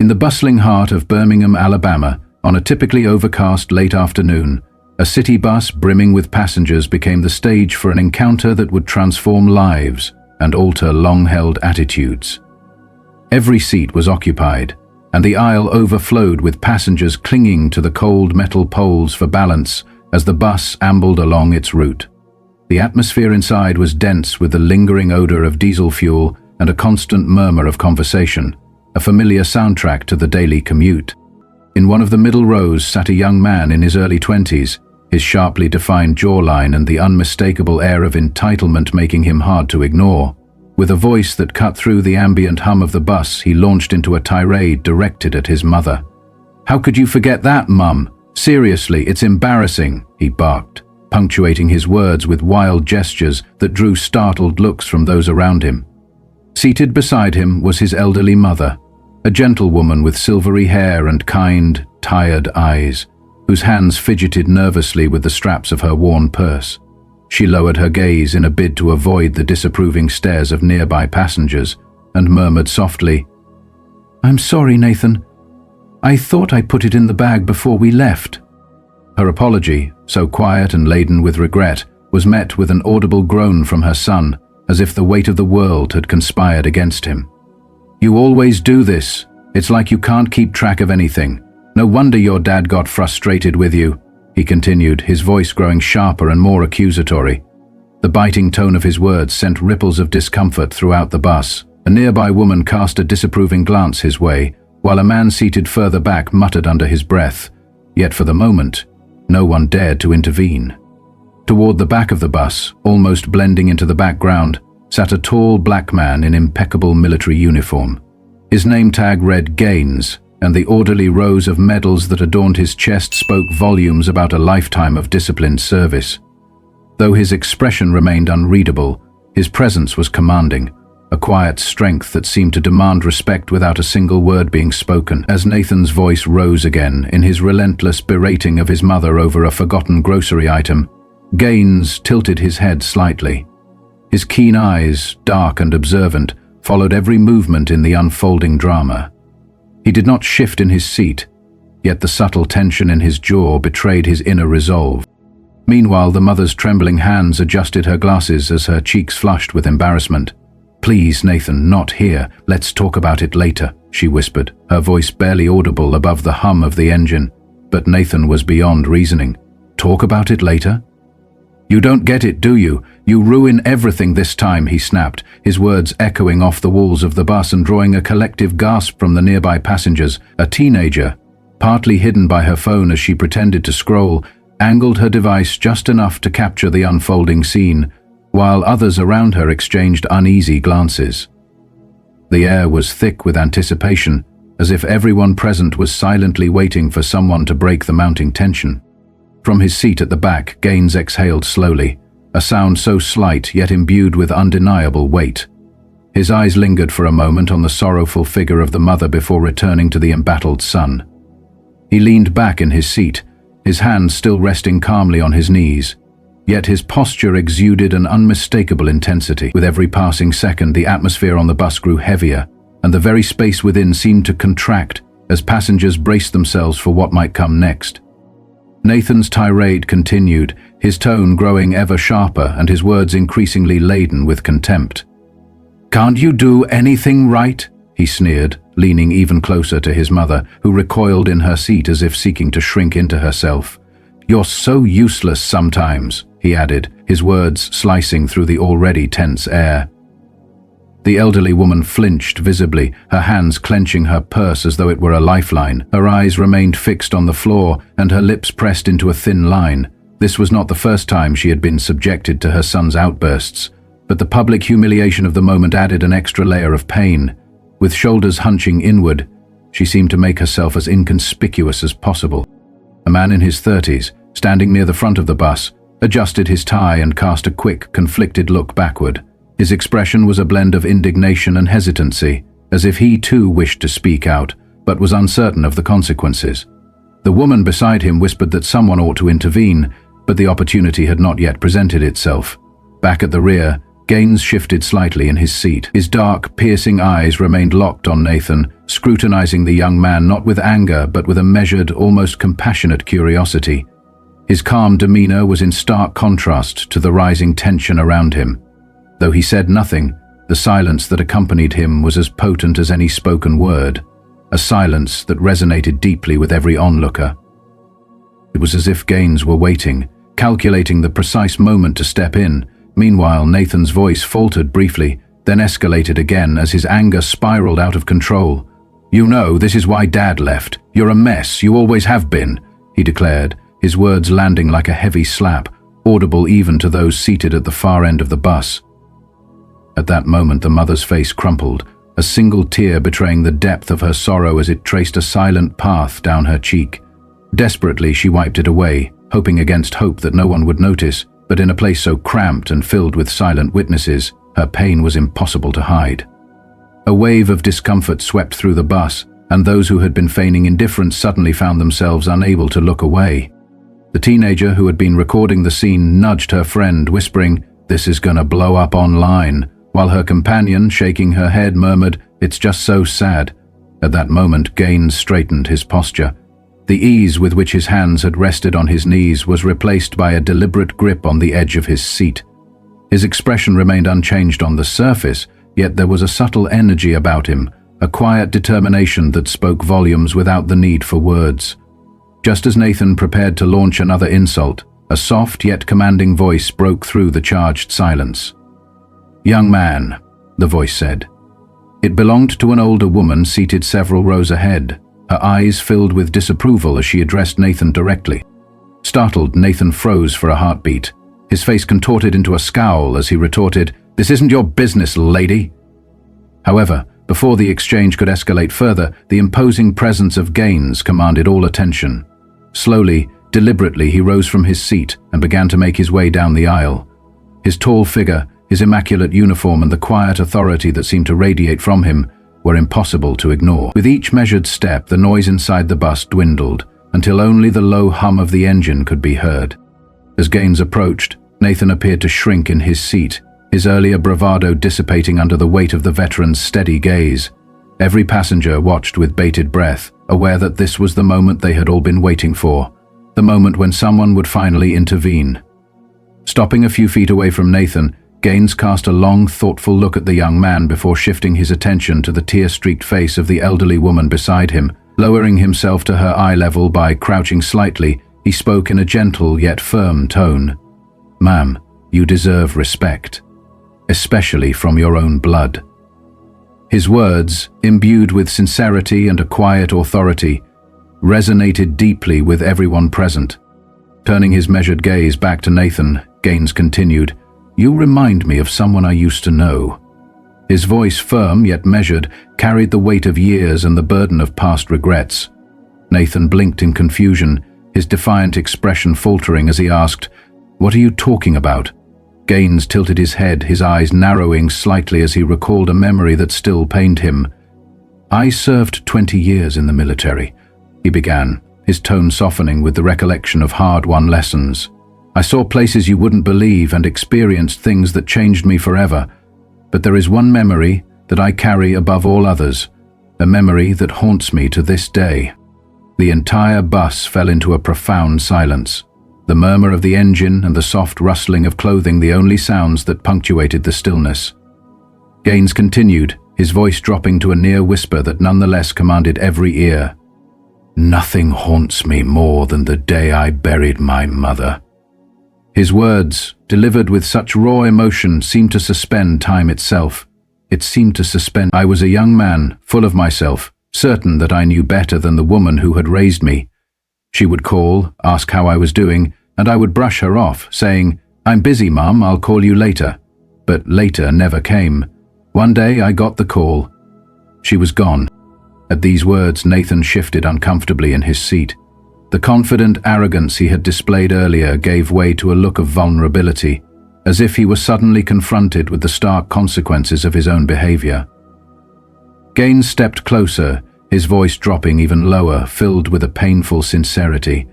the bustling heart of Birmingham, Alabama, on a typically overcast late afternoon, a city bus brimming with passengers became the stage for an encounter that would transform lives and alter long-held attitudes. Every seat was occupied, and the aisle overflowed with passengers clinging to the cold metal poles for balance as the bus ambled along its route. The atmosphere inside was dense with the lingering odor of diesel fuel and a constant murmur of conversation, a familiar soundtrack to the daily commute. In one of the middle rows sat a young man in his early 20s, his sharply defined jawline and the unmistakable air of entitlement making him hard to ignore. With a voice that cut through the ambient hum of the bus, he launched into a tirade directed at his mother. "How could you forget that, Mum? Seriously, it's embarrassing," he barked, punctuating his words with wild gestures that drew startled looks from those around him. Seated beside him was his elderly mother, a gentlewoman with silvery hair and kind, tired eyes, whose hands fidgeted nervously with the straps of her worn purse. She lowered her gaze in a bid to avoid the disapproving stares of nearby passengers and murmured softly, "I'm sorry, Nathan. I thought I put it in the bag before we left." Her apology, so quiet and laden with regret, was met with an audible groan from her son, as if the weight of the world had conspired against him. "You always do this. It's like you can't keep track of anything. No wonder your dad got frustrated with you," he continued, his voice growing sharper and more accusatory. The biting tone of his words sent ripples of discomfort throughout the bus. A nearby woman cast a disapproving glance his way, while a man seated further back muttered under his breath. Yet for the moment, no one dared to intervene. Toward the back of the bus, almost blending into the background, sat a tall black man in impeccable military uniform. His name tag read Gaines, and the orderly rows of medals that adorned his chest spoke volumes about a lifetime of disciplined service. Though his expression remained unreadable, his presence was commanding, a quiet strength that seemed to demand respect without a single word being spoken. As Nathan's voice rose again in his relentless berating of his mother over a forgotten grocery item, Gaines tilted his head slightly. His keen eyes, dark and observant, followed every movement in the unfolding drama. He did not shift in his seat, yet the subtle tension in his jaw betrayed his inner resolve. Meanwhile, the mother's trembling hands adjusted her glasses as her cheeks flushed with embarrassment. "Please, Nathan, not here. Let's talk about it later," she whispered, her voice barely audible above the hum of the engine. But Nathan was beyond reasoning. "Talk about it later? You don't get it, do you? You ruin everything this time," he snapped, his words echoing off the walls of the bus and drawing a collective gasp from the nearby passengers. A teenager, partly hidden by her phone as she pretended to scroll, angled her device just enough to capture the unfolding scene, while others around her exchanged uneasy glances. The air was thick with anticipation, as if everyone present was silently waiting for someone to break the mounting tension. From his seat at the back, Gaines exhaled slowly, a sound so slight yet imbued with undeniable weight. His eyes lingered for a moment on the sorrowful figure of the mother before returning to the embattled son. He leaned back in his seat, his hands still resting calmly on his knees, yet his posture exuded an unmistakable intensity. With every passing second, the atmosphere on the bus grew heavier, and the very space within seemed to contract as passengers braced themselves for what might come next. Nathan's tirade continued, his tone growing ever sharper and his words increasingly laden with contempt. "Can't you do anything right?" he sneered, leaning even closer to his mother, who recoiled in her seat as if seeking to shrink into herself. "You're so useless sometimes," he added, his words slicing through the already tense air. The elderly woman flinched visibly, her hands clenching her purse as though it were a lifeline. Her eyes remained fixed on the floor, and her lips pressed into a thin line. This was not the first time she had been subjected to her son's outbursts, but the public humiliation of the moment added an extra layer of pain. With shoulders hunching inward, she seemed to make herself as inconspicuous as possible. A man in his 30s, standing near the front of the bus, adjusted his tie and cast a quick, conflicted look backward. His expression was a blend of indignation and hesitancy, as if he too wished to speak out, but was uncertain of the consequences. The woman beside him whispered that someone ought to intervene, but the opportunity had not yet presented itself. Back at the rear, Gaines shifted slightly in his seat. His dark, piercing eyes remained locked on Nathan, scrutinizing the young man not with anger but with a measured, almost compassionate curiosity. His calm demeanor was in stark contrast to the rising tension around him. Though he said nothing, the silence that accompanied him was as potent as any spoken word, a silence that resonated deeply with every onlooker. It was as if Gaines were waiting, calculating the precise moment to step in. Meanwhile, Nathan's voice faltered briefly, then escalated again as his anger spiraled out of control. "You know, this is why Dad left. You're a mess, you always have been," he declared, his words landing like a heavy slap, audible even to those seated at the far end of the bus. At that moment, the mother's face crumpled, a single tear betraying the depth of her sorrow as it traced a silent path down her cheek. Desperately, she wiped it away, hoping against hope that no one would notice, but in a place so cramped and filled with silent witnesses, her pain was impossible to hide. A wave of discomfort swept through the bus, and those who had been feigning indifference suddenly found themselves unable to look away. The teenager who had been recording the scene nudged her friend, whispering, "This is gonna blow up online," while her companion, shaking her head, murmured, "It's just so sad." At that moment, Gaines straightened his posture. The ease with which his hands had rested on his knees was replaced by a deliberate grip on the edge of his seat. His expression remained unchanged on the surface, yet there was a subtle energy about him, a quiet determination that spoke volumes without the need for words. Just as Nathan prepared to launch another insult, a soft yet commanding voice broke through the charged silence. "Young man," the voice said. It belonged to an older woman seated several rows ahead, her eyes filled with disapproval as she addressed Nathan directly. Startled, Nathan froze for a heartbeat. His face contorted into a scowl as he retorted, "This isn't your business, lady." However, before the exchange could escalate further, the imposing presence of Gaines commanded all attention. Slowly, deliberately, he rose from his seat and began to make his way down the aisle. His tall figure, his immaculate uniform, and the quiet authority that seemed to radiate from him were impossible to ignore. With each measured step, the noise inside the bus dwindled, until only the low hum of the engine could be heard. As Gaines approached, Nathan appeared to shrink in his seat, his earlier bravado dissipating under the weight of the veteran's steady gaze. Every passenger watched with bated breath, aware that this was the moment they had all been waiting for, the moment when someone would finally intervene. Stopping a few feet away from Nathan, Gaines cast a long, thoughtful look at the young man before shifting his attention to the tear-streaked face of the elderly woman beside him. Lowering himself to her eye level by crouching slightly, he spoke in a gentle yet firm tone. "Ma'am, you deserve respect, especially from your own blood." His words, imbued with sincerity and a quiet authority, resonated deeply with everyone present. Turning his measured gaze back to Nathan, Gaines continued, "You remind me of someone I used to know." His voice, firm yet measured, carried the weight of years and the burden of past regrets. Nathan blinked in confusion, his defiant expression faltering as he asked, "What are you talking about?" Gaines tilted his head, his eyes narrowing slightly as he recalled a memory that still pained him. "I served 20 years in the military," he began, his tone softening with the recollection of hard-won lessons. "I saw places you wouldn't believe and experienced things that changed me forever. But there is one memory that I carry above all others, a memory that haunts me to this day." The entire bus fell into a profound silence, the murmur of the engine and the soft rustling of clothing the only sounds that punctuated the stillness. Gaines continued, his voice dropping to a near whisper that nonetheless commanded every ear. "Nothing haunts me more than the day I buried my mother." His words, delivered with such raw emotion, seemed to suspend time itself. It seemed to suspend. I was a young man, full of myself, certain that I knew better than the woman who had raised me. She would call, ask how I was doing, and I would brush her off, saying, "I'm busy, Mum, I'll call you later." But later never came. One day I got the call. She was gone. At these words, Nathan shifted uncomfortably in his seat. The confident arrogance he had displayed earlier gave way to a look of vulnerability, as if he were suddenly confronted with the stark consequences of his own behavior. Gaines stepped closer, his voice dropping even lower, filled with a painful sincerity.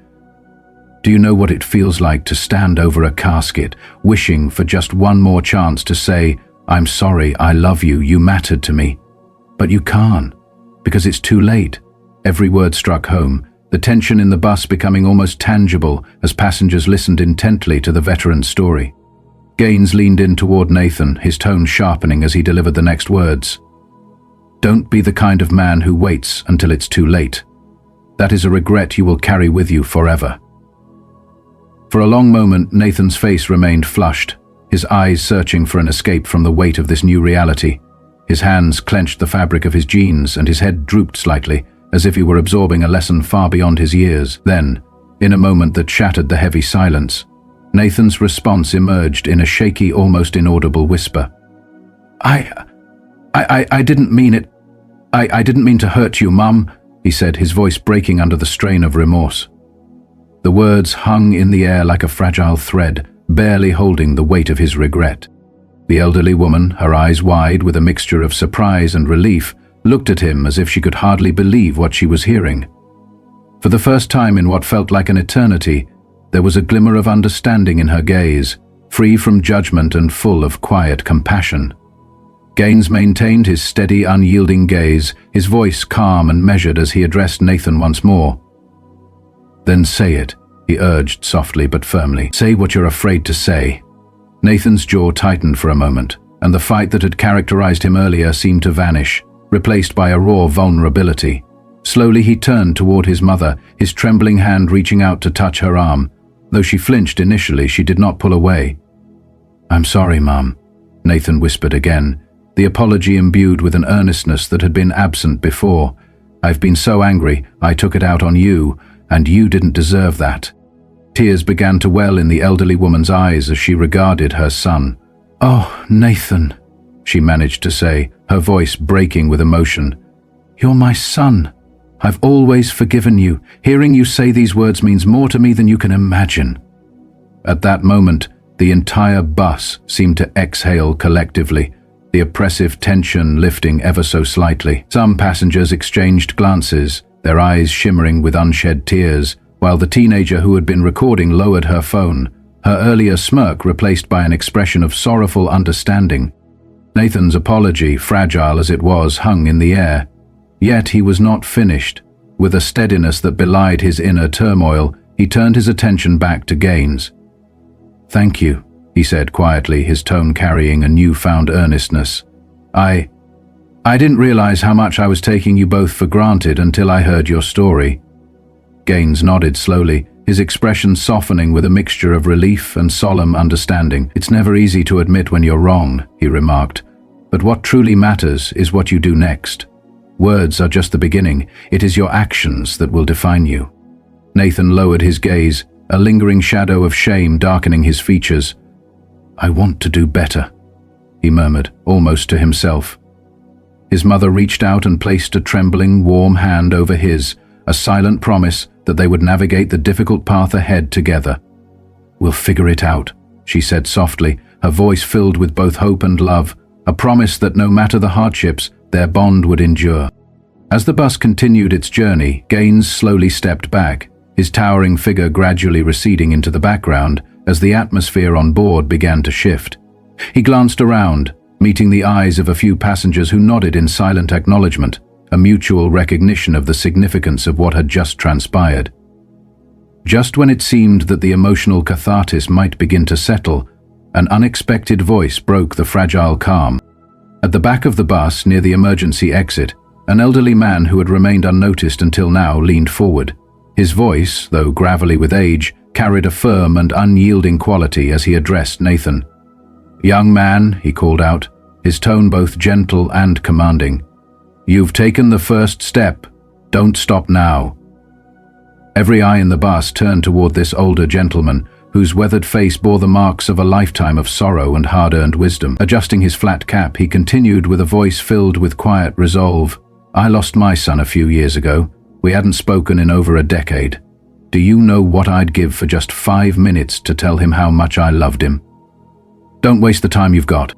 Do you know what it feels like to stand over a casket, wishing for just one more chance to say, I'm sorry, I love you, you mattered to me. But you can't, because it's too late. Every word struck home, the tension in the bus becoming almost tangible as passengers listened intently to the veteran's story. Gaines leaned in toward Nathan, his tone sharpening as he delivered the next words. Don't be the kind of man who waits until it's too late. That is a regret you will carry with you forever. For a long moment, Nathan's face remained flushed, his eyes searching for an escape from the weight of this new reality. His hands clenched the fabric of his jeans and his head drooped slightly, as if he were absorbing a lesson far beyond his years. Then, in a moment that shattered the heavy silence, Nathan's response emerged in a shaky, almost inaudible whisper. I didn't mean it. I didn't mean to hurt you, Mum, he said, his voice breaking under the strain of remorse. The words hung in the air like a fragile thread, barely holding the weight of his regret. The elderly woman, her eyes wide with a mixture of surprise and relief, looked at him as if she could hardly believe what she was hearing. For the first time in what felt like an eternity, there was a glimmer of understanding in her gaze, free from judgment and full of quiet compassion. Gaines maintained his steady, unyielding gaze, his voice calm and measured as he addressed Nathan once more. Then say it, he urged softly but firmly. Say what you're afraid to say. Nathan's jaw tightened for a moment, and the fight that had characterized him earlier seemed to vanish, replaced by a raw vulnerability. Slowly he turned toward his mother, his trembling hand reaching out to touch her arm. Though she flinched initially, she did not pull away. I'm sorry, Mum, Nathan whispered again, the apology imbued with an earnestness that had been absent before. I've been so angry, I took it out on you, and you didn't deserve that. Tears began to well in the elderly woman's eyes as she regarded her son. Oh, Nathan, she managed to say, her voice breaking with emotion. You're my son. I've always forgiven you. Hearing you say these words means more to me than you can imagine. At that moment, the entire bus seemed to exhale collectively, the oppressive tension lifting ever so slightly. Some passengers exchanged glances, their eyes shimmering with unshed tears, while the teenager who had been recording lowered her phone, her earlier smirk replaced by an expression of sorrowful understanding. Nathan's apology, fragile as it was, hung in the air. Yet he was not finished. With a steadiness that belied his inner turmoil, he turned his attention back to Gaines. Thank you, he said quietly, his tone carrying a newfound earnestness. I didn't realize how much I was taking you both for granted until I heard your story. Gaines nodded slowly, his expression softening with a mixture of relief and solemn understanding. It's never easy to admit when you're wrong, he remarked, but what truly matters is what you do next. Words are just the beginning. It is your actions that will define you. Nathan lowered his gaze, a lingering shadow of shame darkening his features. I want to do better, he murmured, almost to himself. His mother reached out and placed a trembling, warm hand over his, a silent promise that they would navigate the difficult path ahead together. We'll figure it out, she said softly, her voice filled with both hope and love, a promise that no matter the hardships, their bond would endure. As the bus continued its journey, Gaines slowly stepped back, his towering figure gradually receding into the background as the atmosphere on board began to shift. He glanced around, meeting the eyes of a few passengers who nodded in silent acknowledgement, a mutual recognition of the significance of what had just transpired. Just when it seemed that the emotional catharsis might begin to settle, an unexpected voice broke the fragile calm. At the back of the bus, near the emergency exit, an elderly man who had remained unnoticed until now leaned forward. His voice, though gravelly with age, carried a firm and unyielding quality as he addressed Nathan. Young man, he called out, his tone both gentle and commanding. You've taken the first step. Don't stop now. Every eye in the bus turned toward this older gentleman, whose weathered face bore the marks of a lifetime of sorrow and hard-earned wisdom. Adjusting his flat cap, he continued with a voice filled with quiet resolve. I lost my son a few years ago. We hadn't spoken in over a decade. Do you know what I'd give for just 5 minutes to tell him how much I loved him? Don't waste the time you've got.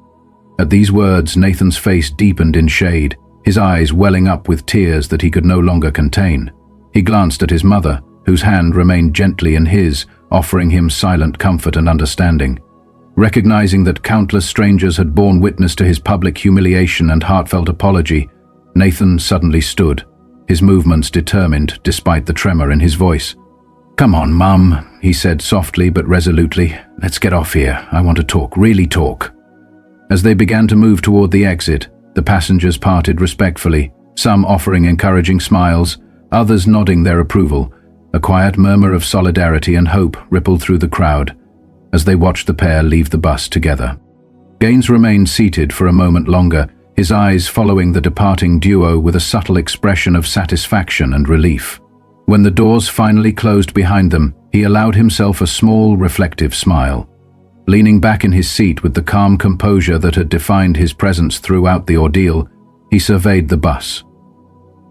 At these words, Nathan's face deepened in shade, his eyes welling up with tears that he could no longer contain. He glanced at his mother, whose hand remained gently in his, offering him silent comfort and understanding. Recognizing that countless strangers had borne witness to his public humiliation and heartfelt apology, Nathan suddenly stood, his movements determined despite the tremor in his voice. "Come on, Mum," he said softly but resolutely. "Let's get off here. I want to talk, really talk." As they began to move toward the exit, the passengers parted respectfully, some offering encouraging smiles, others nodding their approval. A quiet murmur of solidarity and hope rippled through the crowd as they watched the pair leave the bus together. Gaines remained seated for a moment longer, his eyes following the departing duo with a subtle expression of satisfaction and relief. When the doors finally closed behind them, he allowed himself a small, reflective smile. Leaning back in his seat with the calm composure that had defined his presence throughout the ordeal, he surveyed the bus.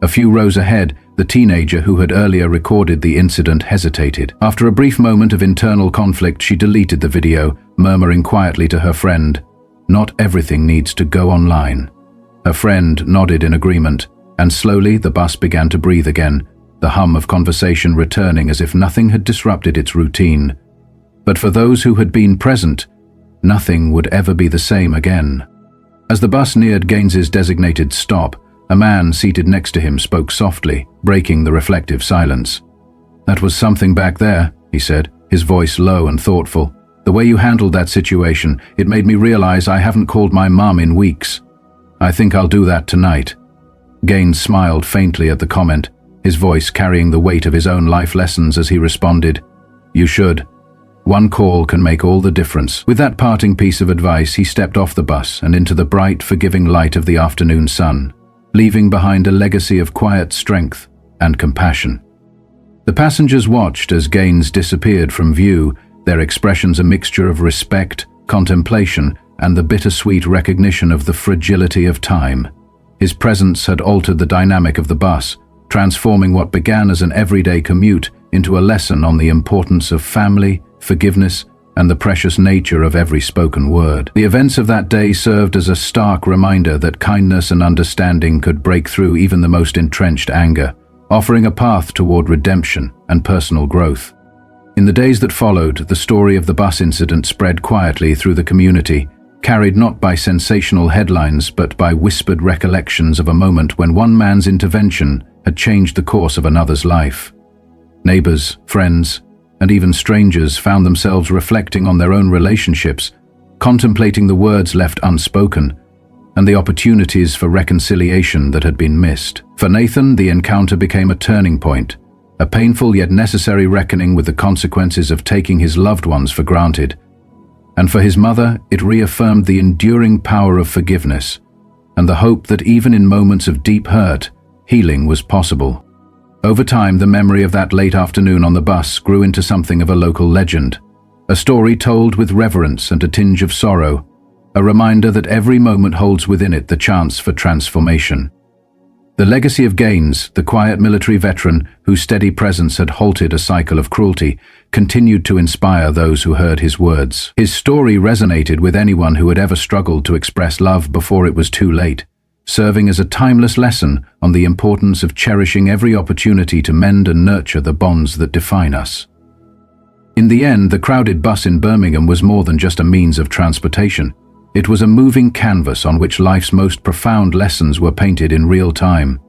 A few rows ahead, the teenager who had earlier recorded the incident hesitated. After a brief moment of internal conflict, she deleted the video, murmuring quietly to her friend, "Not everything needs to go online." Her friend nodded in agreement, and slowly the bus began to breathe again, the hum of conversation returning as if nothing had disrupted its routine. But for those who had been present, nothing would ever be the same again. As the bus neared Gaines's designated stop, a man seated next to him spoke softly, breaking the reflective silence. "That was something back there," he said, his voice low and thoughtful. "The way you handled that situation, it made me realize I haven't called my mum in weeks. I think I'll do that tonight." Gaines smiled faintly at the comment, his voice carrying the weight of his own life lessons as he responded, "You should. One call can make all the difference." With that parting piece of advice, he stepped off the bus and into the bright, forgiving light of the afternoon sun, leaving behind a legacy of quiet strength and compassion. The passengers watched as Gaines disappeared from view, their expressions a mixture of respect, contemplation, and the bittersweet recognition of the fragility of time. His presence had altered the dynamic of the bus, transforming what began as an everyday commute into a lesson on the importance of family, forgiveness, and the precious nature of every spoken word. The events of that day served as a stark reminder that kindness and understanding could break through even the most entrenched anger, offering a path toward redemption and personal growth. In the days that followed, the story of the bus incident spread quietly through the community, carried not by sensational headlines but by whispered recollections of a moment when one man's intervention had changed the course of another's life. Neighbors, friends, and even strangers found themselves reflecting on their own relationships, contemplating the words left unspoken, and the opportunities for reconciliation that had been missed. For Nathan, the encounter became a turning point, a painful yet necessary reckoning with the consequences of taking his loved ones for granted. And for his mother, it reaffirmed the enduring power of forgiveness, and the hope that even in moments of deep hurt, healing was possible. Over time, the memory of that late afternoon on the bus grew into something of a local legend, a story told with reverence and a tinge of sorrow, a reminder that every moment holds within it the chance for transformation. The legacy of Gaines, the quiet military veteran whose steady presence had halted a cycle of cruelty, continued to inspire those who heard his words. His story resonated with anyone who had ever struggled to express love before it was too late, serving as a timeless lesson on the importance of cherishing every opportunity to mend and nurture the bonds that define us. In the end, the crowded bus in Birmingham was more than just a means of transportation. It was a moving canvas on which life's most profound lessons were painted in real time.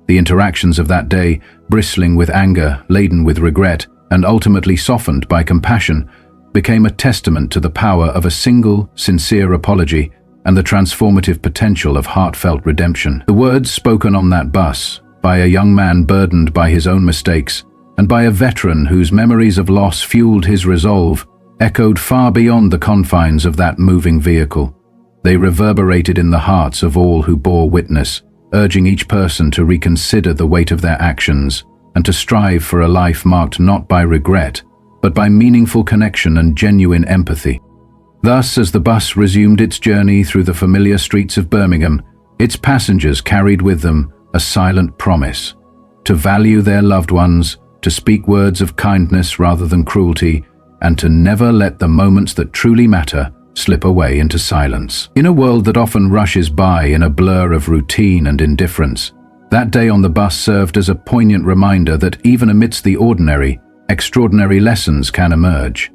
The interactions of that day, bristling with anger, laden with regret, and ultimately softened by compassion, became a testament to the power of a single, sincere apology and the transformative potential of heartfelt redemption. The words spoken on that bus, by a young man burdened by his own mistakes, and by a veteran whose memories of loss fueled his resolve, echoed far beyond the confines of that moving vehicle. They reverberated in the hearts of all who bore witness, urging each person to reconsider the weight of their actions and to strive for a life marked not by regret, but by meaningful connection and genuine empathy. Thus, as the bus resumed its journey through the familiar streets of Birmingham, its passengers carried with them a silent promise: to value their loved ones, to speak words of kindness rather than cruelty, and to never let the moments that truly matter slip away into silence. In a world that often rushes by in a blur of routine and indifference, that day on the bus served as a poignant reminder that even amidst the ordinary, extraordinary lessons can emerge.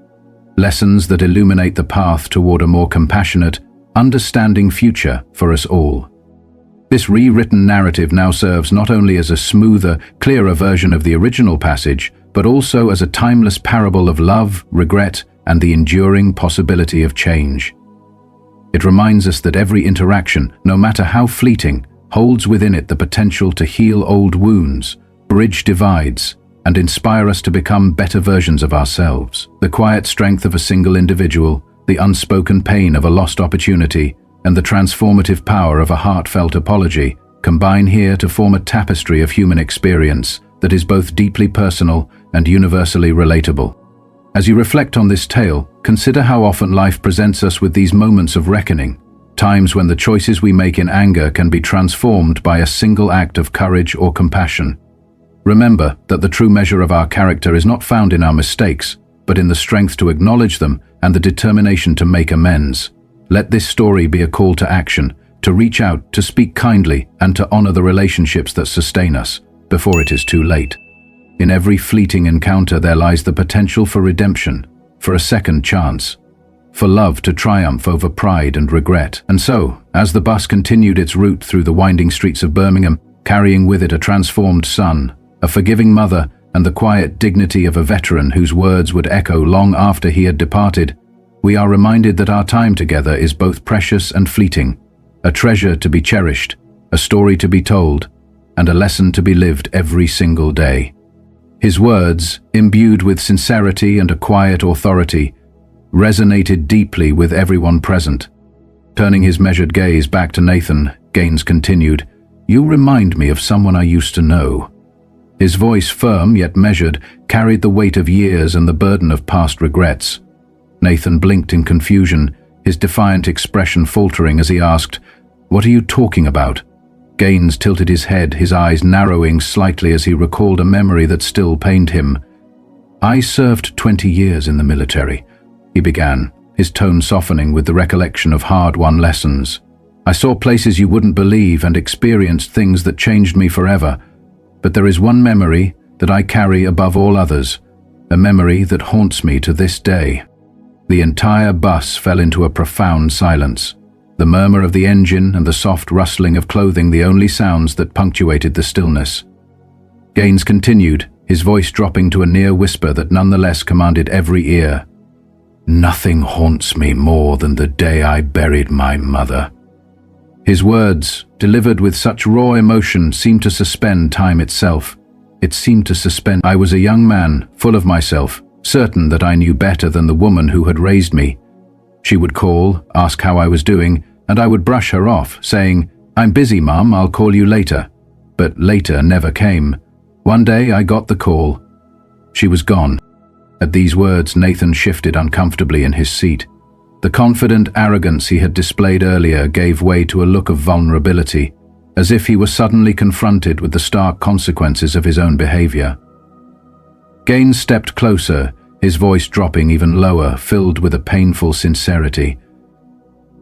Lessons that illuminate the path toward a more compassionate, understanding future for us all. This rewritten narrative now serves not only as a smoother, clearer version of the original passage, but also as a timeless parable of love, regret, and the enduring possibility of change. It reminds us that every interaction, no matter how fleeting, holds within it the potential to heal old wounds, bridge divides, and inspire us to become better versions of ourselves. The quiet strength of a single individual, the unspoken pain of a lost opportunity, and the transformative power of a heartfelt apology combine here to form a tapestry of human experience that is both deeply personal and universally relatable. As you reflect on this tale, consider how often life presents us with these moments of reckoning, times when the choices we make in anger can be transformed by a single act of courage or compassion. Remember that the true measure of our character is not found in our mistakes, but in the strength to acknowledge them and the determination to make amends. Let this story be a call to action, to reach out, to speak kindly, and to honor the relationships that sustain us, before it is too late. In every fleeting encounter there lies the potential for redemption, for a second chance, for love to triumph over pride and regret. And so, as the bus continued its route through the winding streets of Birmingham, carrying with it a transformed son, a forgiving mother, and the quiet dignity of a veteran whose words would echo long after he had departed, we are reminded that our time together is both precious and fleeting, a treasure to be cherished, a story to be told, and a lesson to be lived every single day. His words, imbued with sincerity and a quiet authority, resonated deeply with everyone present. Turning his measured gaze back to Nathan, Gaines continued, "You remind me of someone I used to know." His voice, firm yet measured, carried the weight of years and the burden of past regrets. Nathan blinked in confusion, his defiant expression faltering as he asked, "What are you talking about?" Gaines tilted his head, his eyes narrowing slightly as he recalled a memory that still pained him. "I served 20 years in the military," he began, his tone softening with the recollection of hard-won lessons. "I saw places you wouldn't believe and experienced things that changed me forever. But there is one memory that I carry above all others, a memory that haunts me to this day." The entire bus fell into a profound silence, the murmur of the engine and the soft rustling of clothing the only sounds that punctuated the stillness. Gaines continued, his voice dropping to a near whisper that nonetheless commanded every ear. "Nothing haunts me more than the day I buried my mother." His words, delivered with such raw emotion, seemed to suspend time itself. It seemed to suspend. I was a young man, full of myself, certain that I knew better than the woman who had raised me. She would call, ask how I was doing, and I would brush her off, saying, "I'm busy, Mum, I'll call you later." But later never came. One day I got the call. She was gone. At these words, Nathan shifted uncomfortably in his seat. The confident arrogance he had displayed earlier gave way to a look of vulnerability, as if he were suddenly confronted with the stark consequences of his own behavior. Gaines stepped closer, his voice dropping even lower, filled with a painful sincerity.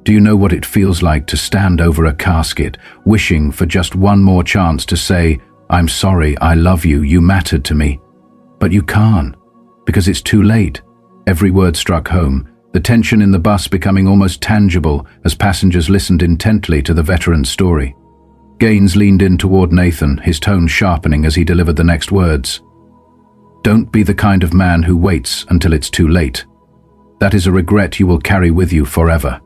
"Do you know what it feels like to stand over a casket, wishing for just one more chance to say, 'I'm sorry, I love you, you mattered to me'? But you can't, because it's too late." Every word struck home, the tension in the bus becoming almost tangible as passengers listened intently to the veteran's story. Gaines leaned in toward Nathan, his tone sharpening as he delivered the next words. "Don't be the kind of man who waits until it's too late. That is a regret you will carry with you forever."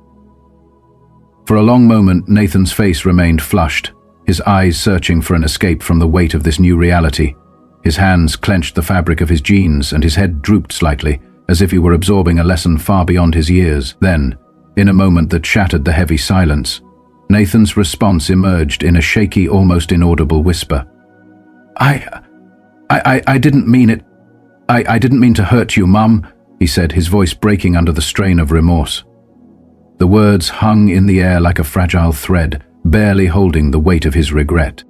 For a long moment, Nathan's face remained flushed, his eyes searching for an escape from the weight of this new reality. His hands clenched the fabric of his jeans and his head drooped slightly, as if he were absorbing a lesson far beyond his years. Then, in a moment that shattered the heavy silence, Nathan's response emerged in a shaky, almost inaudible whisper. I didn't mean it. I didn't mean to hurt you, Mum," he said, his voice breaking under the strain of remorse. The words hung in the air like a fragile thread, barely holding the weight of his regret.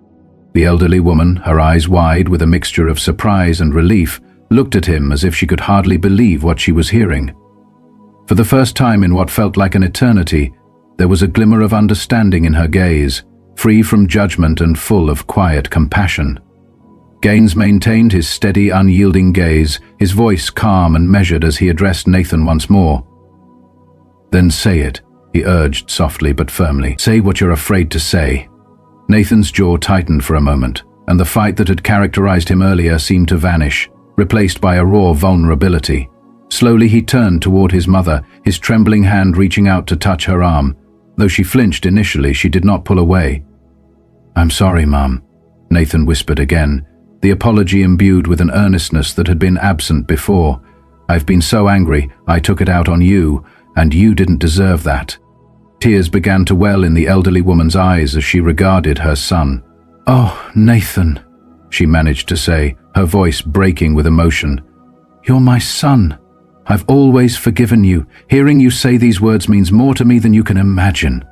The elderly woman, her eyes wide with a mixture of surprise and relief, looked at him as if she could hardly believe what she was hearing. For the first time in what felt like an eternity, there was a glimmer of understanding in her gaze, free from judgment and full of quiet compassion. Gaines maintained his steady, unyielding gaze, his voice calm and measured as he addressed Nathan once more. "Then say it," he urged softly but firmly. "Say what you're afraid to say." Nathan's jaw tightened for a moment, and the fight that had characterized him earlier seemed to vanish, replaced by a raw vulnerability. Slowly he turned toward his mother, his trembling hand reaching out to touch her arm. Though she flinched initially, she did not pull away. "I'm sorry, Mom," Nathan whispered again, the apology imbued with an earnestness that had been absent before. "I've been so angry, I took it out on you, and you didn't deserve that." Tears began to well in the elderly woman's eyes as she regarded her son. "Oh, Nathan," she managed to say, her voice breaking with emotion. "You're my son. I've always forgiven you. Hearing you say these words means more to me than you can imagine."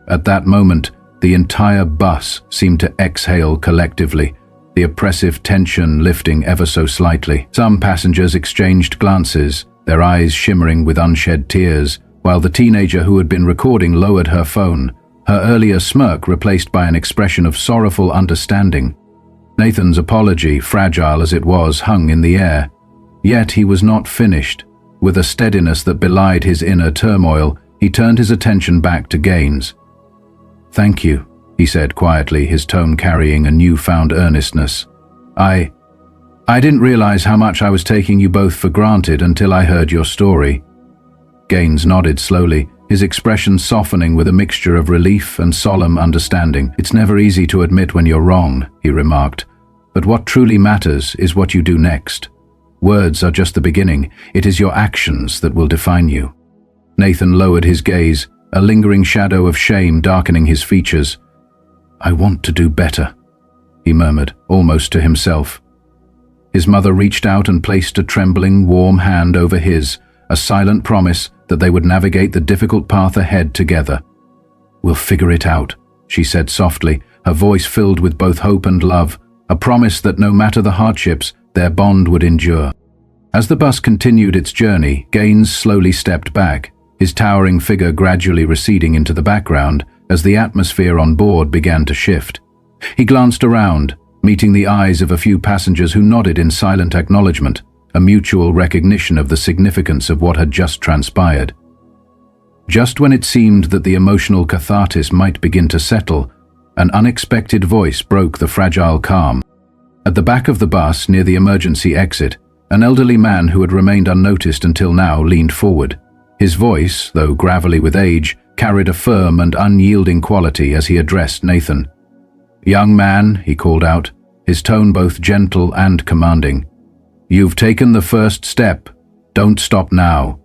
At that moment, the entire bus seemed to exhale collectively, the oppressive tension lifting ever so slightly. Some passengers exchanged glances, their eyes shimmering with unshed tears, while the teenager who had been recording lowered her phone, her earlier smirk replaced by an expression of sorrowful understanding. Nathan's apology, fragile as it was, hung in the air. Yet he was not finished. With a steadiness that belied his inner turmoil, he turned his attention back to Gaines. "Thank you," he said quietly, his tone carrying a newfound earnestness. I didn't realize how much I was taking you both for granted until I heard your story." Gaines nodded slowly, his expression softening with a mixture of relief and solemn understanding. "It's never easy to admit when you're wrong," he remarked, "but what truly matters is what you do next. Words are just the beginning. It is your actions that will define you." Nathan lowered his gaze, a lingering shadow of shame darkening his features. "I want to do better," he murmured, almost to himself. His mother reached out and placed a trembling, warm hand over his, a silent promise that they would navigate the difficult path ahead together. "We'll figure it out," she said softly, her voice filled with both hope and love, a promise that no matter the hardships, their bond would endure. As the bus continued its journey, Gaines slowly stepped back, his towering figure gradually receding into the background as the atmosphere on board began to shift. He glanced around, meeting the eyes of a few passengers who nodded in silent acknowledgement, a mutual recognition of the significance of what had just transpired. Just when it seemed that the emotional catharsis might begin to settle, an unexpected voice broke the fragile calm. At the back of the bus, near the emergency exit, an elderly man who had remained unnoticed until now leaned forward. His voice, though gravelly with age, carried a firm and unyielding quality as he addressed Nathan. "Young man," he called out, his tone both gentle and commanding, "you've taken the first step. Don't stop now.